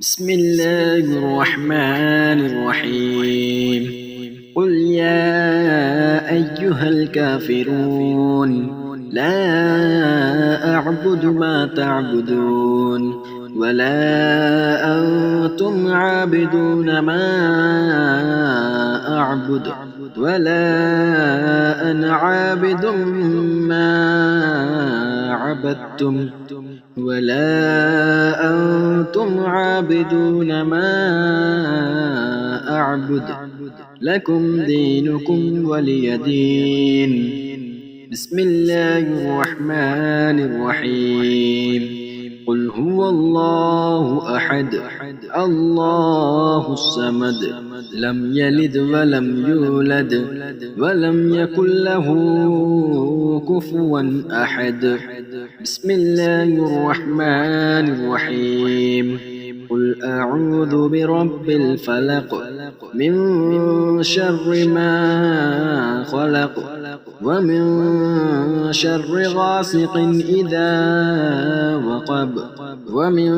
بسم الله الرحمن الرحيم. قل يا أيها الكافرون لا أعبد ما تعبدون ولا أنتم عابدون ما أعبد ولا أنا عابد ما عبدتم ولا أنتم عابدون ما أعبد لكم دينكم ولي دين. بسم الله الرحمن الرحيم. قل هو الله أحد الله الصمد لم يلد ولم يولد ولم يكن له كفوا أحد. بسم الله الرحمن الرحيم. قل أعوذ برب الفلق من شر ما خلق ومن شر غاسق إذا وقب ومن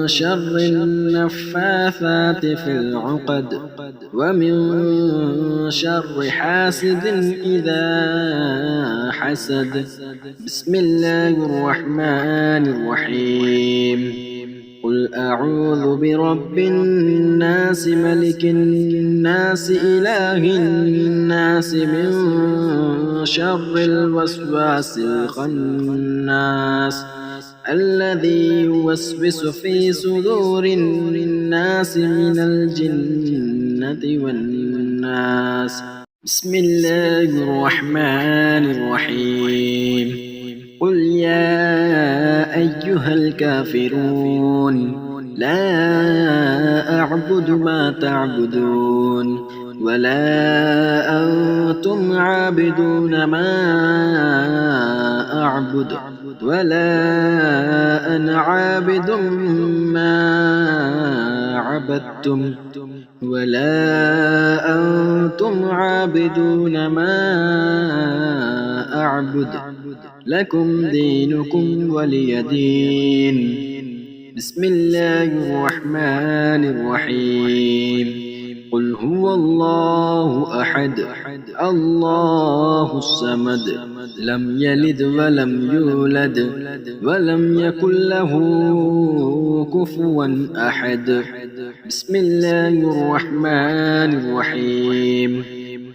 شر النفاثات في العقد ومن شر حاسد إذا حسد. بسم الله الرحمن الرحيم. قل أعوذ برب الناس ملك الناس إله الناس من شر الوسواس الخناس الذي يوسوس في صدور الناس من الجنة والناس. بسم الله الرحمن الرحيم. قل يا أيها الكافرون لا أعبد ما تعبدون ولا أنتم عابدون ما أعبد ولا أنا عابد ما عبدتم ولا أنتم عابدون ما أعبد لكم دينكم ولي دين. بسم الله الرحمن الرحيم. قل هو الله أحد الله الصمد لم يلد ولم يولد ولم يكن له كفوا أحد. بسم الله الرحمن الرحيم.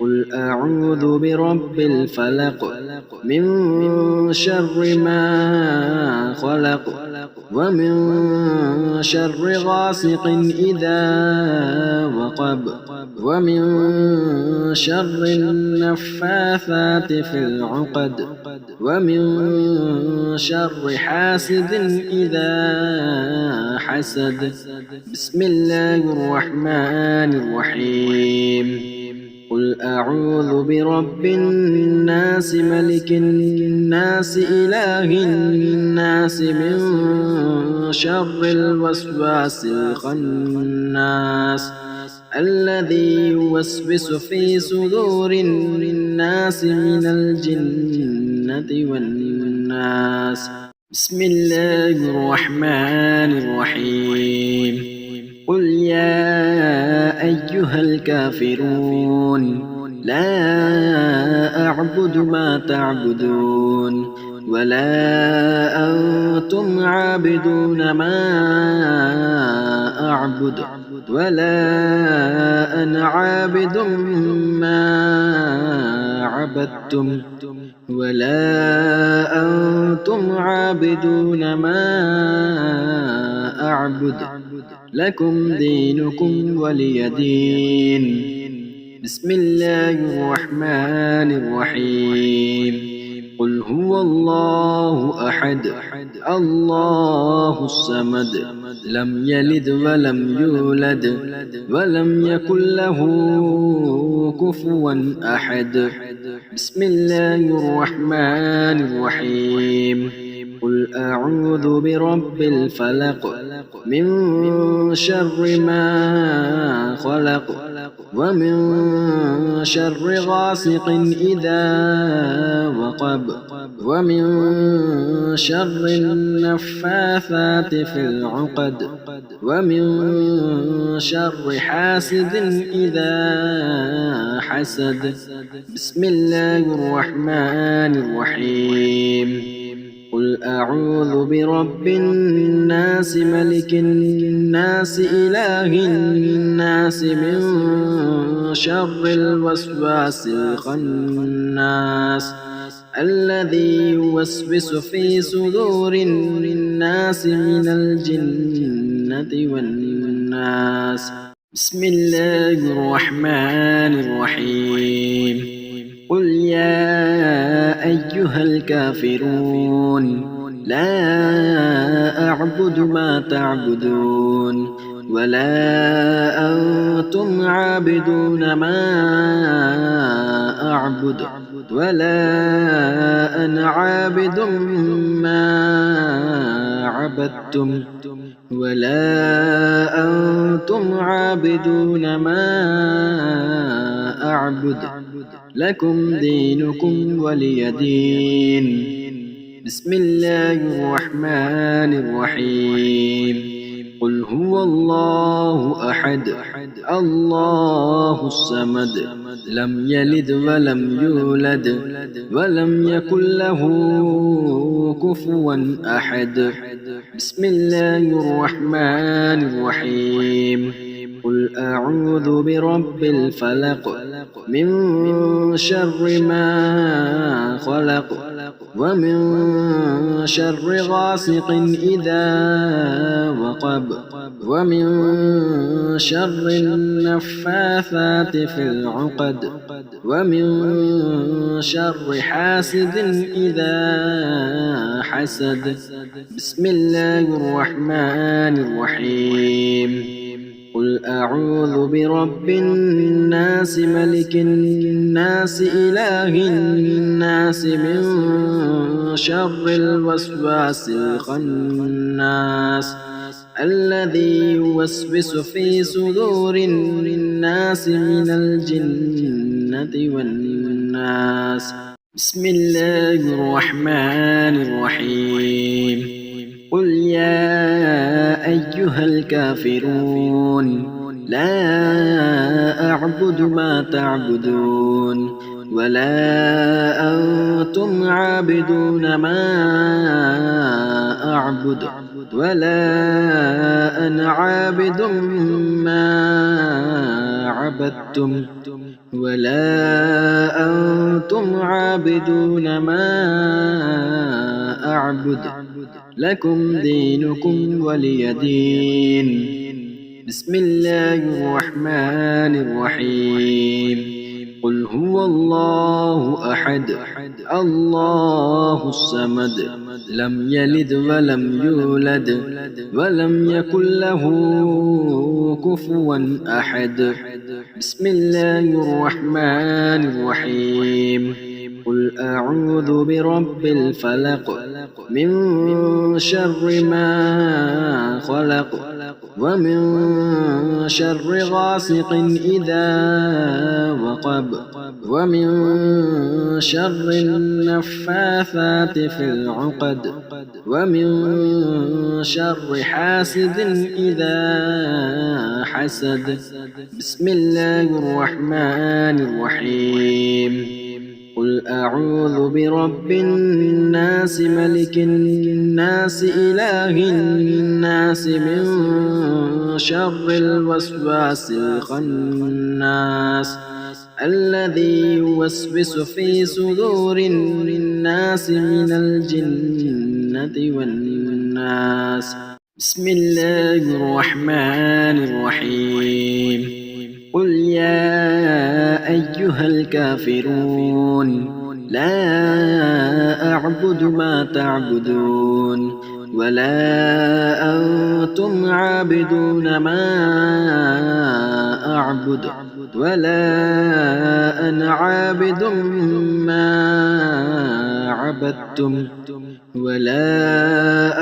قل أعوذ برب الفلق من شر ما خلق ومن شر غاسق إذا وقب ومن شر النفاثات في العقد ومن شر حاسد إذا حسد. بسم الله الرحمن الرحيم. قل أعوذ برب الناس ملك الناس إله الناس من شر الوسواس الخناس الذي يوسوس في صدور الناس من الجنة والناس. بسم الله الرحمن الرحيم. قل يا أيها الكافرون لا أعبد ما تعبدون ولا أنتم عابدون ما أعبد ولا أنا عابد ما عبدتم ولا أنتم عابدون ما أعبد لكم دينكم ولي دين. بسم الله الرحمن الرحيم. قل هو الله أحد الله الصمد لم يلد ولم يولد ولم يكن له كفوا أحد. بسم الله الرحمن الرحيم. قل أعوذ برب الفلق من شر ما خلق ومن شر غاسق إذا وقب ومن شر النفاثات في العقد ومن شر حاسد إذا حسد. بسم الله الرحمن الرحيم. قل أعوذ برب الناس ملك الناس إله الناس من شر الوسواس الخناس الذي يوسوس في صدور الناس من الجنة والناس. بسم الله الرحمن الرحيم. قل يا أيها الكافرون لا أعبد ما تعبدون ولا أنتم عابدون ما أعبد ولا أنا عابد ما عبدتم ولا أنتم عابدون ما أعبد لكم دينكم ولي دين. بسم الله الرحمن الرحيم. قل هو الله أحد الله الصمد لم يلد ولم يولد ولم يكن له كفوا أحد. بسم الله الرحمن الرحيم. قل أعوذ برب الفلق من شر ما خلق ومن شر غاسق إذا وقب ومن شر النفاثات في العقد ومن شر حاسد إذا حسد. بسم الله الرحمن الرحيم. قل أعوذ برب الناس ملك الناس إله الناس من شر الوسواس الخناس الذي يوسوس في صدور الناس من الجنة والناس. بسم الله الرحمن الرحيم. قل يا أيها الكافرون لا أعبد ما تعبدون ولا أنتم عابدون ما أعبد ولا أنا عابد ما عبدتم ولا أنتم عابدون ما أعبد لكم دينكم ولي دين. بسم الله الرحمن الرحيم. قل هو الله أحد الله الصمد لم يلد ولم يولد ولم يكن له كفوا أحد. بسم الله الرحمن الرحيم. قل أعوذ برب الفلق من شر ما خلق ومن شر غاسق إذا وقب ومن شر النفاثات في العقد ومن شر حاسد إذا حسد. بسم الله الرحمن الرحيم. قل أعوذ برب الناس ملك الناس إله الناس من شر الوسواس الخناس الذي يوسوس في صدور الناس من الجنة والناس. بسم الله الرحمن الرحيم. قل يا أيها الكافرون لا أعبد ما تعبدون ولا أنتم عابدون ما أعبد ولا أنا عابد ما عبدتم ولا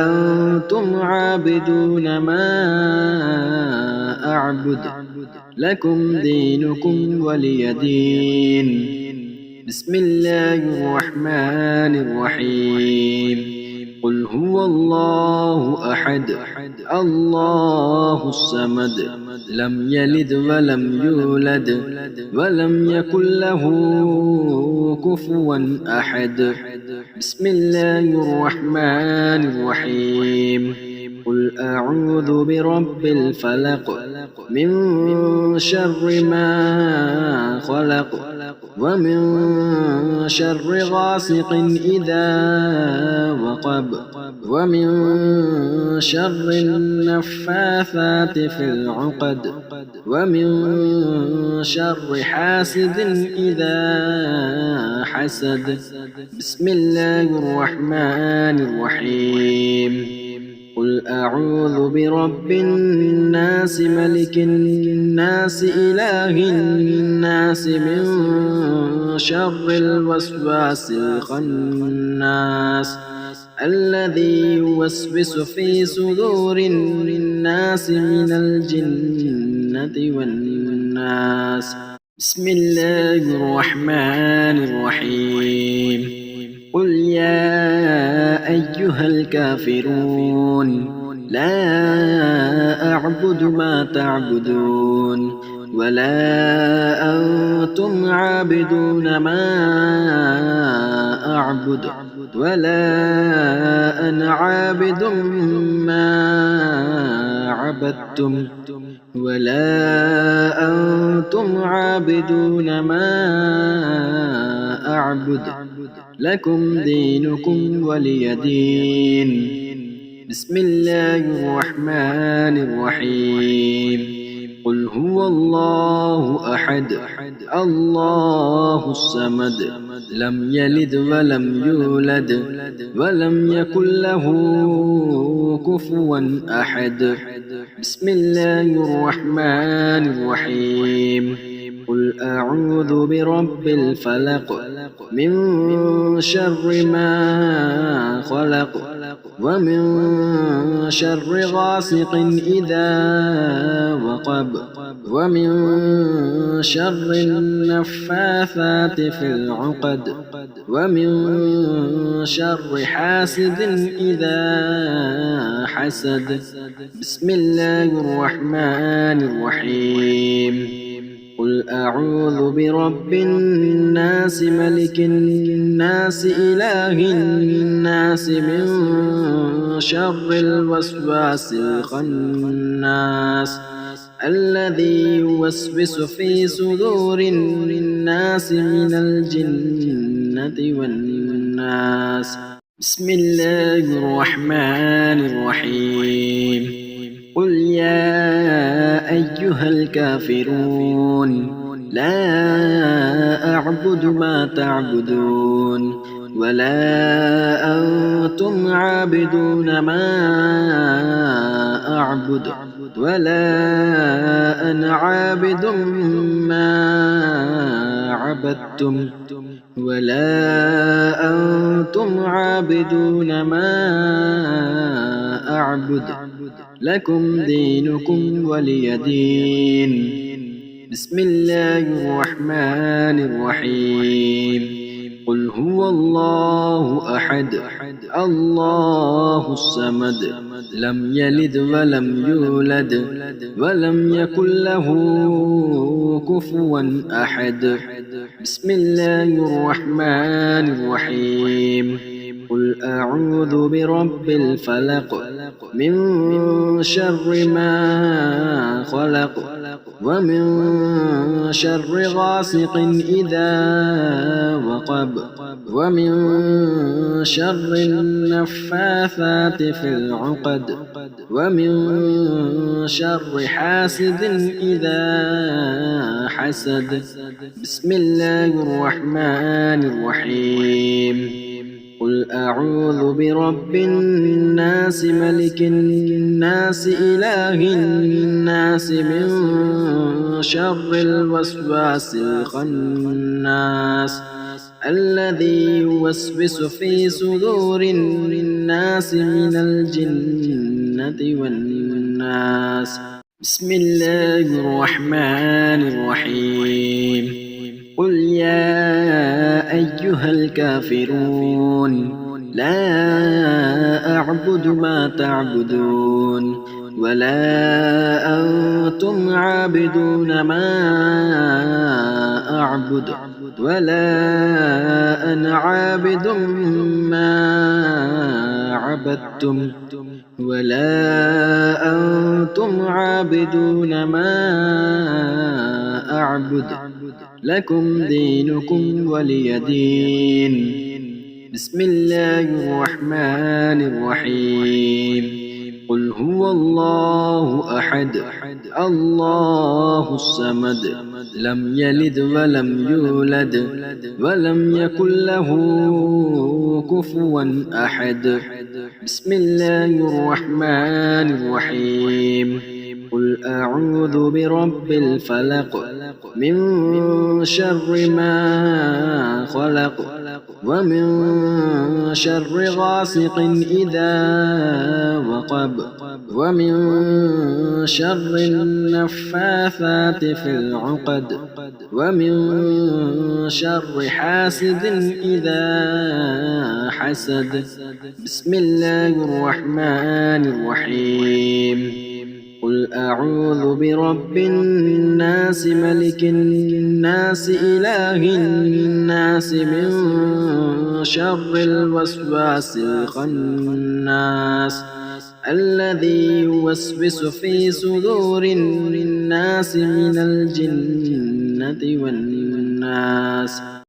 أنتم عابدون ما أعبد لكم دينكم ولي دين. بسم الله الرحمن الرحيم. قل هو الله أحد الله الصمد لم يلد ولم يولد ولم يكن له كفوا أحد. بسم الله الرحمن الرحيم. قل أعوذ برب الفلق من شر ما خلق ومن شر غاسق إذا وقب ومن شر النفاثات في العقد ومن شر حاسد إذا حسد. بسم الله الرحمن الرحيم. قل أعوذ برب الناس ملك الناس إله الناس من شر الوسواس الخناس الذي يوسوس في صدور الناس من الجنة والناس. بسم الله الرحمن الرحيم. قل يا أيها الكافرون لا أعبد ما تعبدون ولا أنتم عابدون ما أعبد ولا أنا عابد ما عبدتم ولا أنتم عابدون ما أعبد لكم دينكم ولي دين. بسم الله الرحمن الرحيم. قل هو الله أحد الله الصمد لم يلد ولم يولد ولم يكن له كفوا أحد. بسم الله الرحمن الرحيم. قل أعوذ برب الفلق من شر ما خلق ومن شر غاسق إذا وقب ومن شر النفاثات في العقد ومن شر حاسد إذا حسد. بسم الله الرحمن الرحيم. قل أعوذ برب الناس ملك الناس إله الناس من شر الوسواس الخناس الذي يوسوس في صدور الناس من الجنة والناس. بسم الله الرحمن الرحيم. قل يا أيها الكافرون لا أعبد ما تعبدون ولا أنتم عابدون ما أعبد ولا أنا عابد ما عبدتم ولا أنتم عابدون ما أعبد لكم دينكم ولي دين. بسم الله الرحمن الرحيم. قل هو الله أحد الله الصمد لم يلد ولم يولد ولم يكن له كفوا أحد. بسم الله الرحمن الرحيم. قل أعوذ برب الفلق من شر ما خلق ومن شر غاسق إذا وقب ومن شر النفاثات في العقد ومن شر حاسد إذا حسد. بسم الله الرحمن الرحيم. قل أعوذ برب الناس ملك الناس إله الناس من شر الوسواس الخناس الذي يوسوس في صدور الناس من الجنة والناس. بسم الله الرحمن الرحيم قل يا أيها الكافرون لا أعبد ما تعبدون ولا أنتم عابدون ما أعبد ولا أنا عابد ما عبدتم ولا أنتم عابدون ما أعبد لكم دينكم ولي دين. بسم الله الرحمن الرحيم قل هو الله أحد الله الصمد لم يلد ولم يولد ولم يكن له كفوا أحد. بسم الله الرحمن الرحيم قل أعوذ برب الفلق من شر ما خلق ومن شر غاسق إذا وقب ومن شر النفاثات في العقد ومن شر حاسد إذا حسد. بسم الله الرحمن الرحيم قل أعوذ برب الناس ملك الناس إله الناس من شر الوسواس الخناس الذي يوسوس في صدور الناس من الجنة والناس.